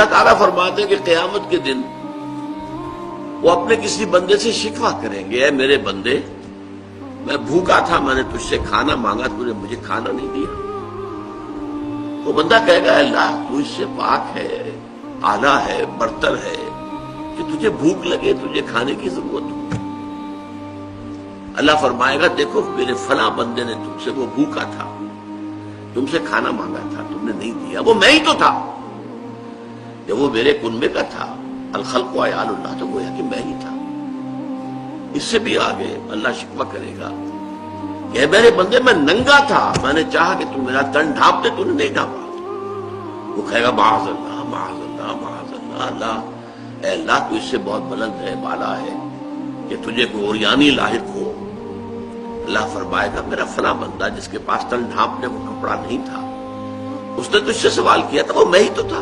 अल्लाह ताला फरमाते हैं कि क़यामत के दिन वो अपने किसी बंदे से शिकवा करेंगे, ऐ मेरे बंदे, मैं भूखा था, मैंने तुझसे खाना मांगा, तूने मुझे खाना नहीं दिया। वो बंदा कहेगा अल्लाह तू इससे पाक है, आला है, बरतर है कि तुझे भूख लगे, तुझे खाने की जरूरत हो। अल्लाह फरमाएगा देखो मेरे फला बंदे ने तुमसे, वो भूखा था, तुमसे खाना मांगा था, तुमने नहीं दिया, वो मैं ही तो था। जब वो मेरे कुनबे का था, अल खल्क़ु अयालुल्लाह, तो गोया कि मैं ही था। इससे भी आगे अल्लाह शिकवा करेगा कि मेरे बंदे मैं नंगा था, मैंने चाहा कि तू मेरा तन ढांप दे, तूने नहीं ढांपा। वो कहेगा माअज़ल्लाह माअज़ल्लाह माअज़ल्लाह, अल्लाह अल्लाह तू इससे बहुत बुलंद है, बाला है कि तुझे कोई ओरियानी लाहिक हो। अल्लाह फरमाएगा मेरा फला बंदा जिसके पास तन ढांपने को कपड़ा नहीं था, उसने तुझसे सवाल किया था, वो मैं ही तो था।